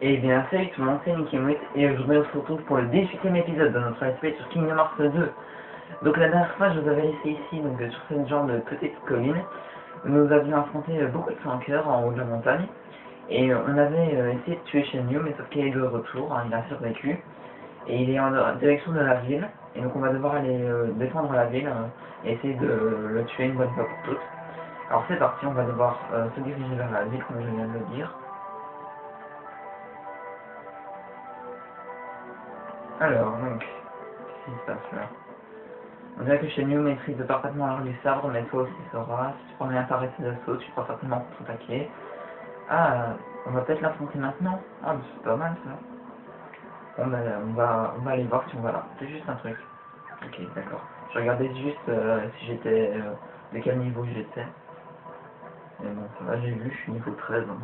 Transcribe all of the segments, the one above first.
Et bien salut tout le monde, c'est Nikimwit et aujourd'hui on se retrouve pour le 18e épisode de notre let's play sur Kingdom Hearts 2. Donc la dernière fois je vous avais laissé ici, donc sur cette genre de petite colline. Nous avions affronté beaucoup de flanqueurs en haut de la montagne. Et on avait essayé de tuer Shenyu, mais sauf qu'il est de retour, hein, il a survécu. Et il est en direction de la ville. Et donc on va devoir aller défendre la ville et essayer de le tuer une bonne fois pour toutes. Alors c'est parti, on va devoir se diriger vers la ville comme je viens de le dire. Alors, donc, qu'est-ce qui se passe là? On dirait que Shenyu maîtrise parfaitement l'art du sabre, mais toi aussi Sora. Si tu prends bien t'arrêter d'assaut, tu pourras certainement contre-attaquer. Ah, on va peut-être l'affronter maintenant. Ah, mais c'est pas mal ça. Bon, ben, on va aller voir si on va là. C'est juste un truc. Ok, d'accord. Je regardais juste si j'étais... de quel niveau j'étais. Et bon, ça va, j'ai vu, je suis niveau 13. Hein.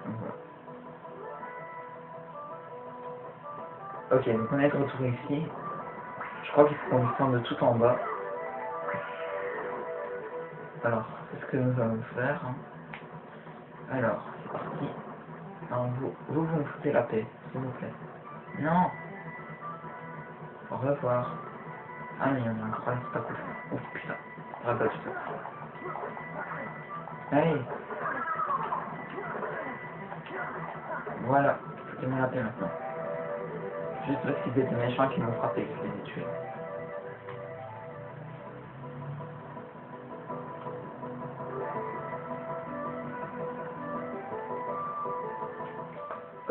Donc, voilà. Ok, donc on est de retour ici. Je crois qu'il faut qu'on descende tout en bas. Alors, c'est ce que nous allons faire. Hein. Alors, c'est parti. Non, vous me foutez la paix, s'il vous plaît. Non. Au revoir. Ah, mais il y en a un croix, c'est pas cool. Oh putain. Rabattu ça. Allez. Voilà. Foutez-moi la paix maintenant. Juste parce qu'ils étaient méchants qui m'ont frappé, que je les ai tués.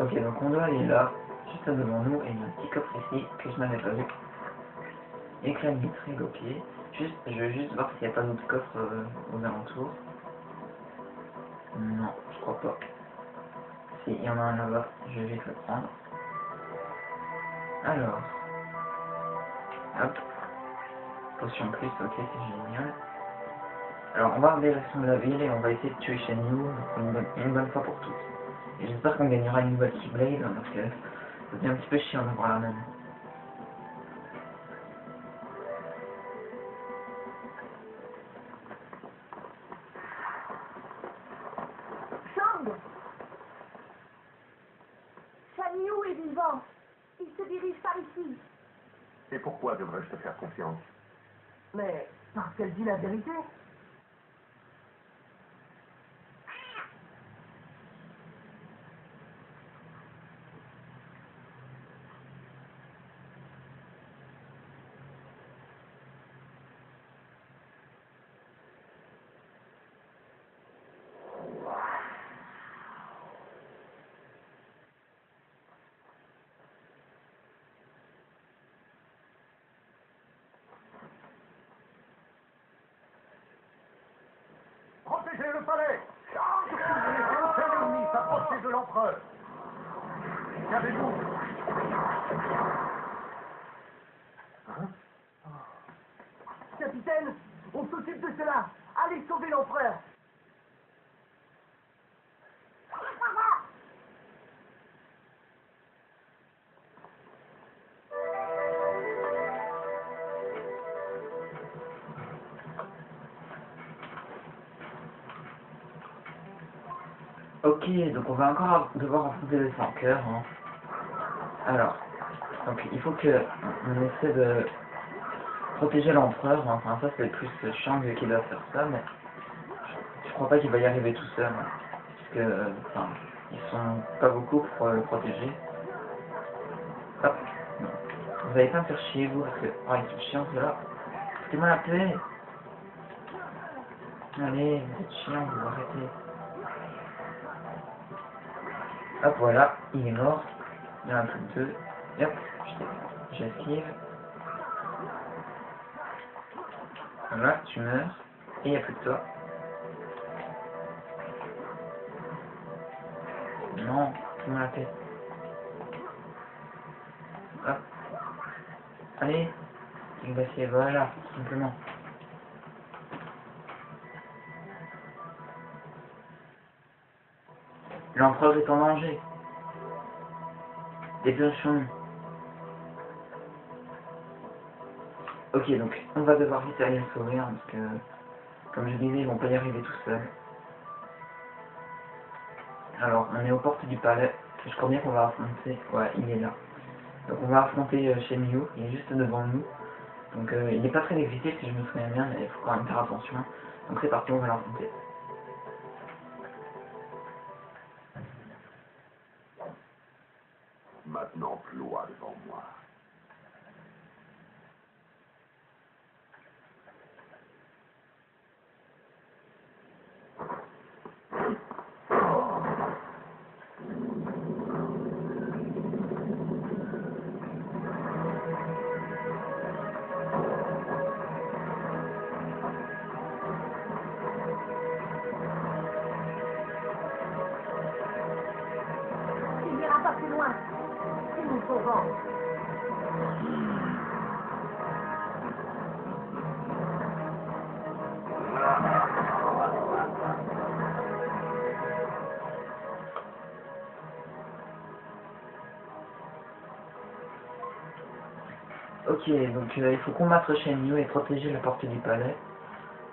Ok, donc on doit aller là, juste devant nous, et il y a un petit coffre ici que je n'avais pas vu. Écran vitré, ok. Juste, je veux juste voir s'il n'y a pas d'autres coffres aux alentours. Non, je crois pas. Si, il y en a un là-bas, je vais vite le prendre. Alors, hop, potion plus, ok, c'est génial. Alors, on va en direction de la ville et on va essayer de tuer Shenyu une bonne fois pour toutes. Et j'espère qu'on gagnera une nouvelle Keyblade, hein, parce que c'est un petit peu chiant d'avoir la même. Shang! Shenyu est vivant. Il se dirige par ici. Et pourquoi devrais-je te faire confiance? Mais parce qu'elle dit la vérité. Protégez le palais! Aucun ennemi s'approcher de l'empereur! Qu'avez-vous? Hein? Capitaine, on s'occupe de cela. Allez sauver l'empereur. Ok, donc on va encore devoir affronter les 5 heures. Hein. Alors, donc il faut que on essaie de protéger l'empereur. Hein. Enfin, ça c'est plus Shang qui doit faire ça, mais je crois pas qu'il va y arriver tout seul. Hein, parce que, enfin, ils sont pas beaucoup pour le protéger. Hop, non. Vous allez pas me faire chier vous, parce que, oh, ils sont chiants ceux-là. Foutez-moi la paix. Allez, vous êtes chiants, vous arrêtez. Hop, voilà, il est mort. Il y en a plus que 2. Et hop, j'esquive. Voilà, tu meurs. Et il n'y a plus que toi. Non, fais-moi la paix. Hop. Allez, il va essayer, voilà, simplement. L'empereur est en danger. Dépêchons-nous. Ok, donc on va devoir vite aller le sauver, hein, parce que, comme je disais, ils vont pas y arriver tout seuls. Alors, on est aux portes du palais. Je crois bien qu'on va affronter... Ouais, il est là. Donc on va affronter Shenmue, il est juste devant nous. Donc il n'est pas très excité si je me souviens bien, mais il faut quand même faire attention. Donc c'est parti, on va l'affronter. Maintenant, ploie devant moi. Il n'ira pas plus loin. C'est nous sauvons. Ok, donc il faut combattre Shenmue et protéger la porte du palais.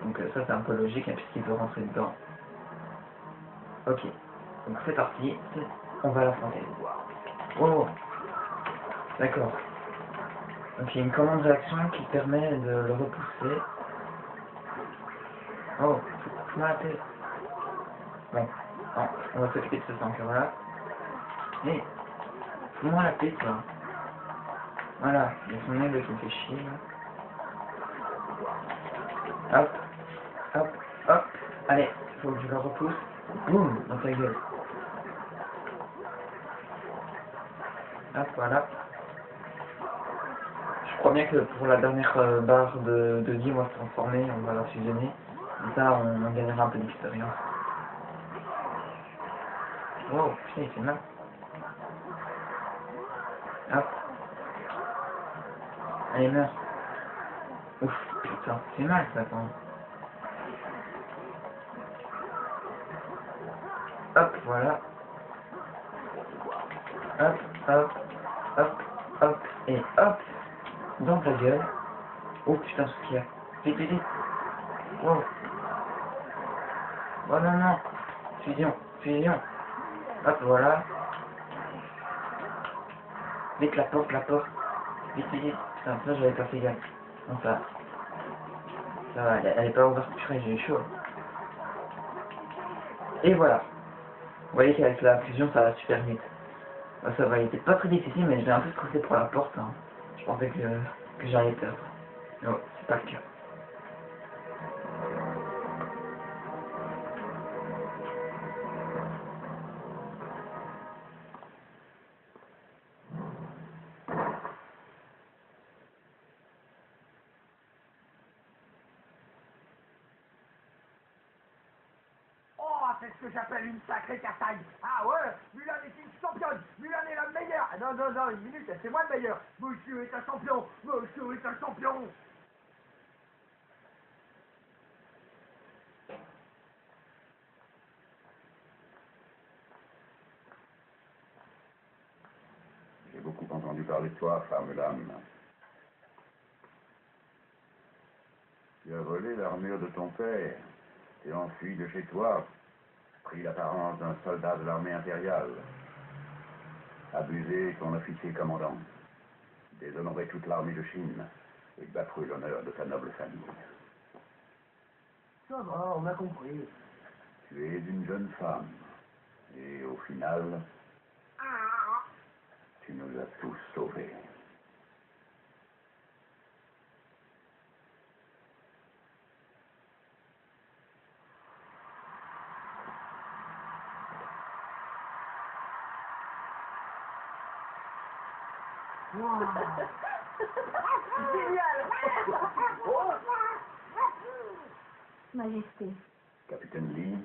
Donc ça c'est un peu logique hein, puisqu'il veut rentrer dedans. Ok, donc c'est parti, on va l'affronter. Oh, d'accord. Donc il y a une commande réaction qui permet de le repousser. Oh, fous-moi la paix. Bon, oh, on va s'occuper de ce tanker là. Mais, fous-moi la paix toi. Voilà, il y a son aigle qui me fait chier là. Hop, hop, hop. Allez, faut que je le repousse. Boum, dans ta gueule. Hop, voilà. Je crois bien que pour la dernière barre de vie, on va se transformer, on va la fusionner. Comme ça, on gagnera un peu d'expérience. Oh, putain, il fait mal. Hop. Allez, meurs. Ouf, putain, c'est mal ça quand même. Hop, voilà. Hop, hop, hop, hop, et hop. Dans ta gueule. Oh putain, ce qu'il y a. Vite, vite, vite. Oh. Oh non, non. Fusion, fusion. Hop, voilà. Vite la porte, la porte. Vite, vite, vite. Putain, ça j'avais pas fait gaffe. Bon, ça va, elle est pas ouverte. Purée, j'ai eu chaud. Et voilà. Vous voyez qu'avec la fusion, ça va super vite. Ça va, il était pas très difficile, mais j'ai un peu stressé pour la porte. Hein. Je pensais que j'allais perdre. Non, c'est pas le cas. Oh, c'est ce que j'appelle une sacrée castagne. Ah ouais, Mulan est une championne. Mulan est la meilleure. Ah, non, non, non, une minute, c'est moi le meilleur. Monsieur est un champion. Monsieur est un champion. J'ai beaucoup entendu parler de toi, femme Mulan. Tu as volé l'armure de ton père. Tu es enfui de chez toi, pris l'apparence d'un soldat de l'armée impériale. Abusé ton officier commandant. Déshonorer toute l'armée de Chine et bafouer l'honneur de ta noble famille. Ça va, on a compris. Tu es une jeune femme. Et au final, tu nous as tous sauvés. Majesté. Capitaine Lee,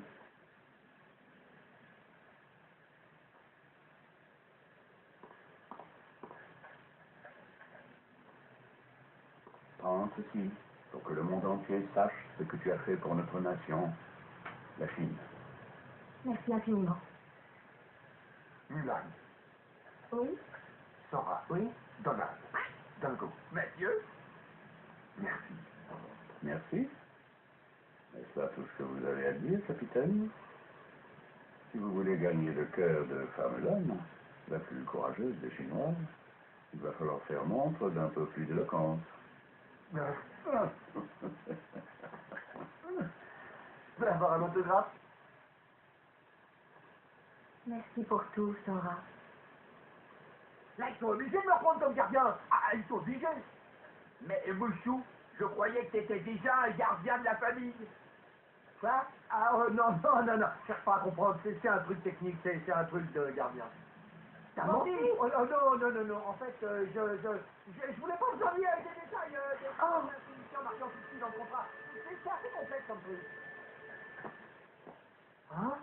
prends ceci pour que le monde entier sache ce que tu as fait pour notre nation, la Chine. Merci infiniment. Mulan, Oui. Sora, oui, Donald, Dango, Mathieu. Merci. Merci. Est-ce là tout ce que vous avez à dire, capitaine? Si vous voulez gagner le cœur de Femme Mulan, la plus courageuse des Chinoises. Il va falloir faire montre d'un peu plus d'éloquence. Je peux avoir un autographe? Merci pour tout, Sora. Là, ils sont obligés de me reprendre comme gardien. Ah, ils sont obligés. Mais Mouchou, je croyais que t'étais déjà un gardien de la famille. Quoi? Ah non, cherche pas à comprendre, c'est un truc technique, c'est un truc de gardien. T'as menti? Oh, non, en fait, je voulais pas vous ennuyer avec des détails, des définitions marquant ici dans le contrat. C'est assez complexe comme truc. Hein?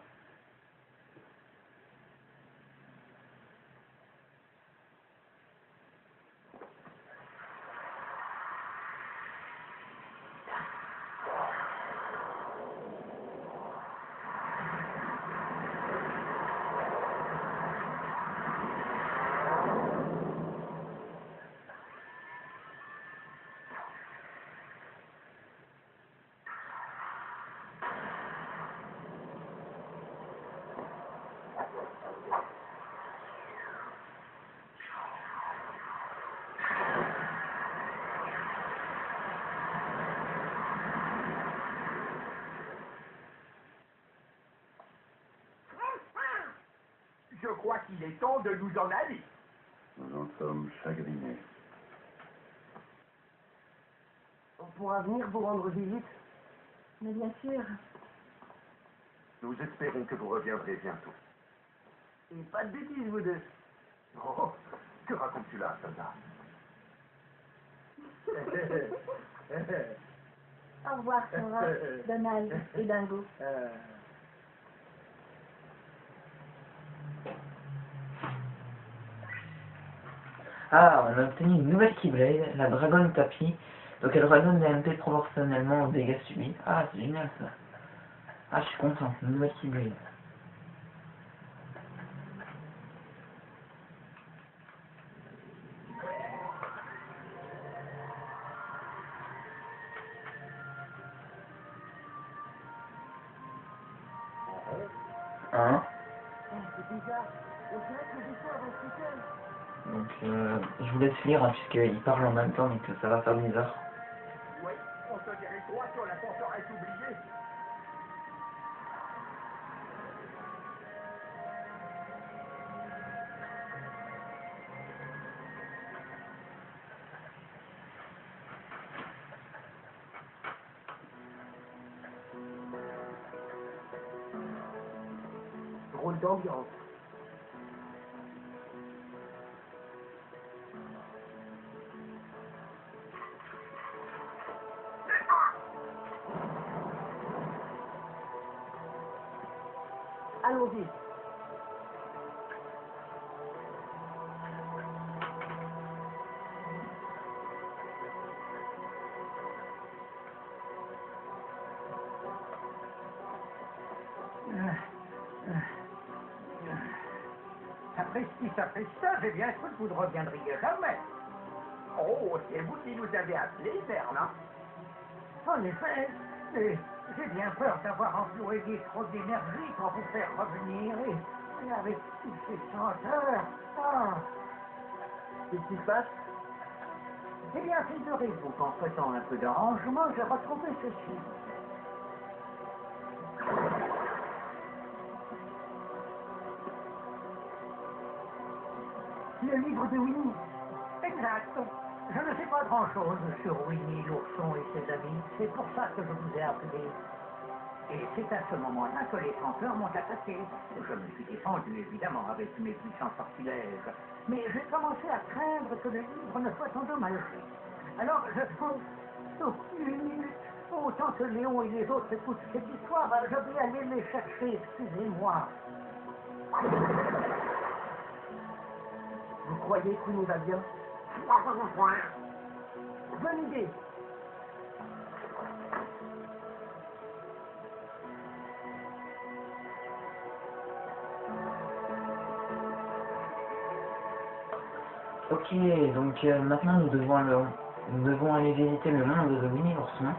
Je crois qu'il est temps de nous en aller. Nous en sommes chagrinés. On pourra venir vous rendre visite? Mais bien sûr. Nous espérons que vous reviendrez bientôt. Et pas de bêtises, vous deux. Oh, que racontes-tu là, soldat? Au revoir, Sora, Donald et Dingo. Ah, on a obtenu une nouvelle Keyblade, la Dragon Tapis. Donc elle redonne des MP proportionnellement aux dégâts subis. Ah, c'est génial ça. Ah, je suis content, une nouvelle Keyblade. Hein? C'est bizarre. On dirait que le vaisseau avance tout seul. Donc je vous laisse lire hein, puisqu'il parle en même temps, donc ça va faire bizarre. Oui, on se dirige droit sur la forteresse oubliée. Drôle d'ambiance. Allons-y. Après ça, j'ai bien cru que vous ne reviendriez jamais. Oh, c'est vous qui nous avez appelés, Merlin. En effet, mais j'ai bien peur d'avoir employé trop d'énergie pour vous faire revenir. Et avec tous ces chanteurs. Ah. Qu'est-ce qui se passe? Eh bien, figurez-vous qu'en faisant un peu d'arrangement, j'ai retrouvé ceci. Le livre de Winnie. Exact. Je ne sais pas grand-chose sur Winnie l'ourson et ses amis. C'est pour ça que je vous ai appelé. Et c'est à ce moment-là que les chanteurs m'ont attaqué. Je me suis défendu, évidemment, avec mes puissants sortilèges. Mais j'ai commencé à craindre que le livre ne soit endommagé. Alors, une minute. Autant que Léon et les autres écoutent cette histoire, je vais aller les chercher, excusez-moi. Vous croyez que nous va bien? Bonne idée. Ok, donc maintenant nous devons aller visiter le monde de Winnie l'ourson.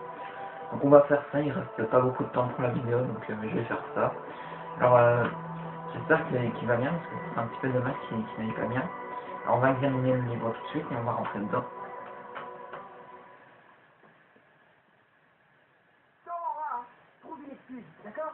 Donc on va faire ça, il reste pas beaucoup de temps pour la vidéo, donc je vais faire ça. Alors J'espère qu'il va bien, parce que c'est un petit peu dommage qu'il n'aille pas bien. Alors on va examiner le livre tout de suite et on va rentrer dedans. Dora, trouve une excuse, d'accord?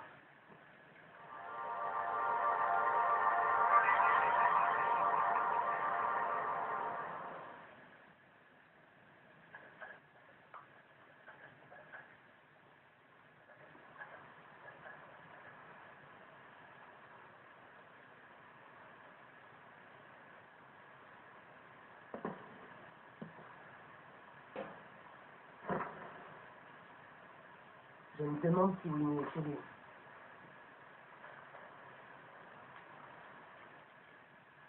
Je me demande si Winnie est chez lui.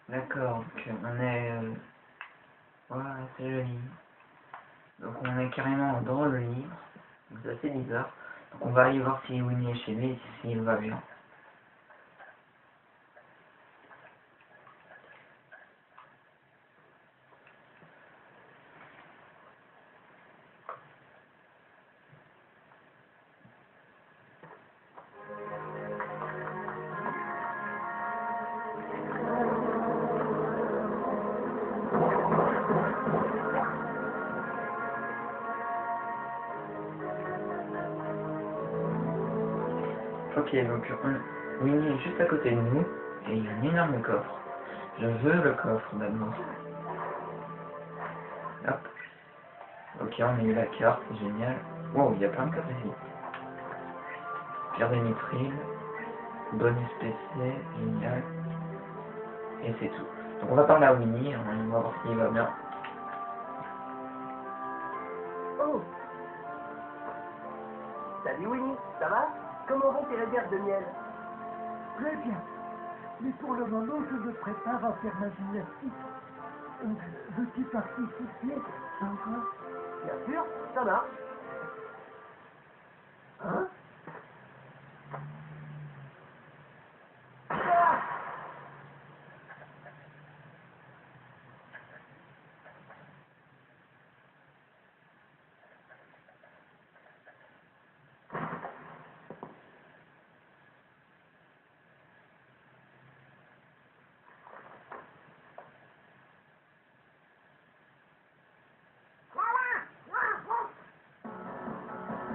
D'accord, donc on est... voilà, c'est joli. Donc on est carrément dans le livre. Donc c'est assez bizarre. Donc on va aller voir si Winnie est chez lui et s'il va bien. Ok, donc Winnie est juste à côté de nous et il y a un énorme coffre. Je veux le coffre d'abord. Hop. Ok, on a eu la carte, c'est génial. Wow, il y a plein de cartes ici. Pierre de Mithril, bonus PC, génial. Et c'est tout. Donc on va parler à Winnie, on va voir s'il va bien. Oh! Salut Winnie, ça va? Comment vont tes réserves de miel? Très bien. Mais pour le moment, je me prépare à faire ma gymnastique. Veux-tu participer encore? Bien sûr, ça marche. Hein?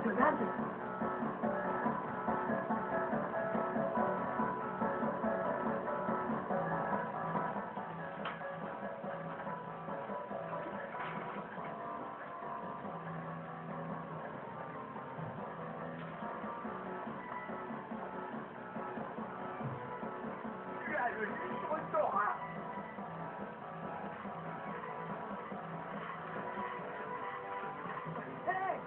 Regarde. Tu as le livre Dora. Hey!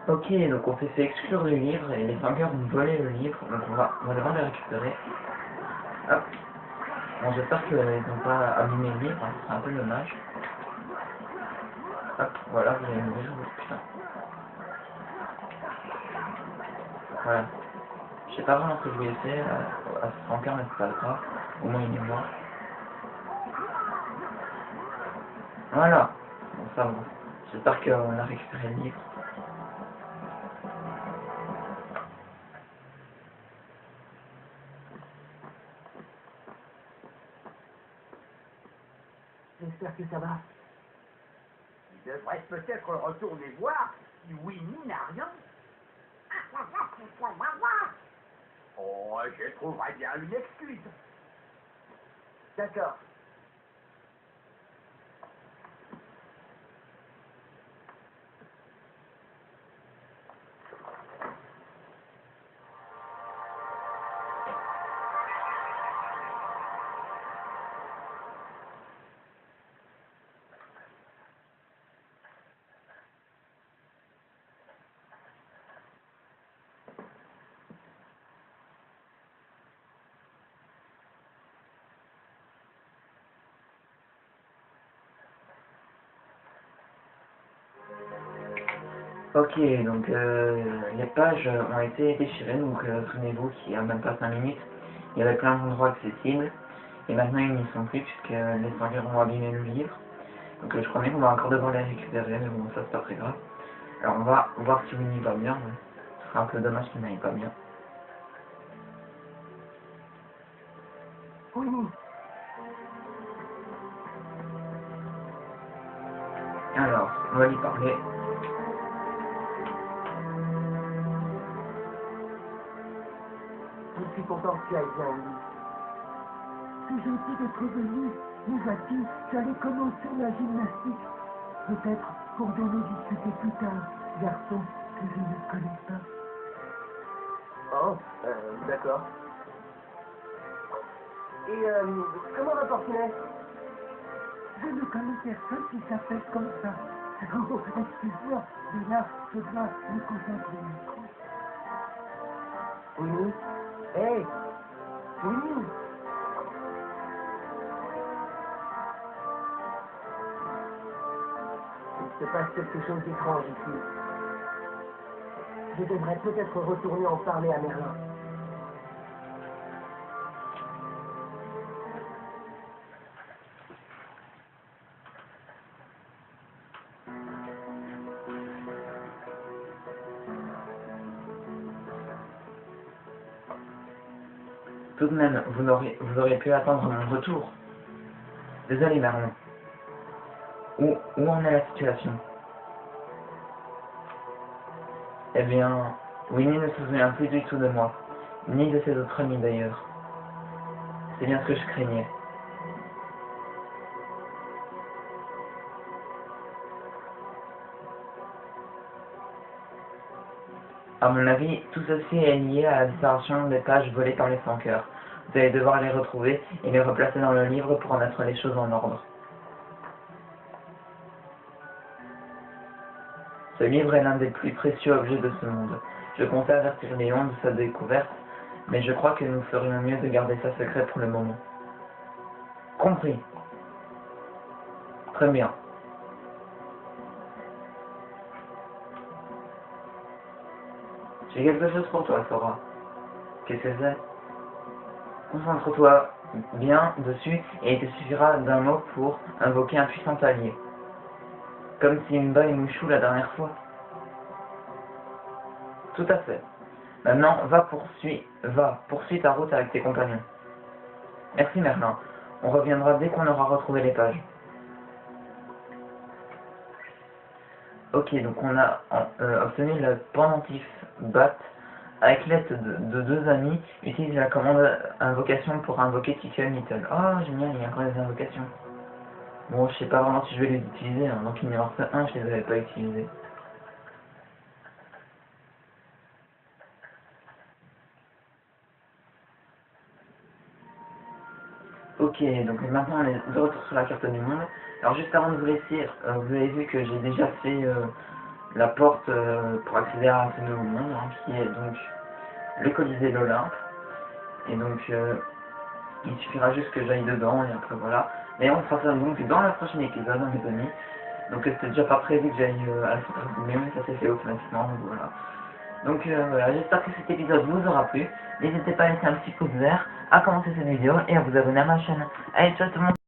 Ok, donc on s'est fait exclure du livre et les vainqueurs ont volé le livre, donc on va devoir le récupérer. Hop. Bon, j'espère qu'ils n'ont pas abîmé le livre, hein, c'est un peu dommage. Hop, voilà, vous allez mourir, putain. Voilà. Je sais pas vraiment ce que je voulais faire à ce vainqueur, mais c'est pas grave. Au moins il est mort. Voilà. Bon, ça va. J'espère qu'on a récupéré le livre. J'espère que ça va. Il devrait peut-être retourner voir si Winnie n'a rien. Oh, je trouverai bien une excuse. D'accord. Ok, donc les pages ont été déchirées, donc souvenez-vous qu'il y a même pas 5 minutes, il y avait plein d'endroits accessibles, et maintenant ils n'y sont plus puisque les vainqueurs ont abîmé le livre. Donc je crois bien qu'on va encore devoir les récupérer, mais bon, ça c'est pas très grave. Alors on va voir si Winnie va bien, mais ce serait un peu dommage qu'il n'aille pas bien. Winnie, Alors, on va lui parler. Je suis content que tu ailles bien, Winnie. c'est gentil d'être venu. Nous a-t-il, j'allais commencer la gymnastique. Peut-être pourrions nous discuter plus tard, garçon que je ne connais pas. Oh, d'accord. Et, comment va Portinet? Je ne connais personne qui s'appelle comme ça. Oh, excuse-moi, mais là, je dois me concentrer. Winnie? Hey! Winnie! Il se passe quelque chose d'étrange ici. Je devrais peut-être retourner en parler à Merlin. Tout de même, vous auriez pu attendre mon retour. Désolé, Merlin. Où en est la situation? Eh bien, Winnie ne se souvient plus du tout de moi, ni de ses autres amis d'ailleurs. C'est bien ce que je craignais. À mon avis, tout ceci est lié à la disparition des pages volées par les sans-cœurs. Vous allez devoir les retrouver et les replacer dans le livre pour mettre les choses en ordre. Ce livre est l'un des plus précieux objets de ce monde. Je comptais avertir Léon de sa découverte, mais je crois que nous ferions mieux de garder ça secret pour le moment. Compris. Très bien. J'ai quelque chose pour toi, Sora. Qu'est-ce que c'est? Concentre-toi bien dessus et il te suffira d'un mot pour invoquer un puissant allié. Comme Simba et Mouchou la dernière fois. Tout à fait. Maintenant, poursuis ta route avec tes compagnons. Merci Merlin. On reviendra dès qu'on aura retrouvé les pages. Ok, donc on a obtenu le pendentif BAT. Avec l'aide de deux amis, utilise la commande invocation pour invoquer Chicken Little. Oh, génial, il y a encore des invocations. Bon, je sais pas vraiment si je vais les utiliser, hein. Donc il m'en reste un, je les avais pas utilisés. Ok, donc maintenant on est de retour sur la carte du monde. Alors juste avant de vous laisser, vous avez vu que j'ai déjà fait la porte pour accéder à ce nouveau monde, hein, qui est donc le Colisée de l'Olympe. Et donc il suffira juste que j'aille dedans et après voilà. Mais on fera ça donc dans le prochain épisode, hein, mes amis. Donc c'était déjà pas prévu que j'aille à la sortie, mais ça s'est fait automatiquement, donc voilà. Donc voilà, j'espère que cet épisode vous aura plu. N'hésitez pas à laisser un petit pouce vert, à commenter cette vidéo et à vous abonner à ma chaîne. Allez, ciao tout le monde!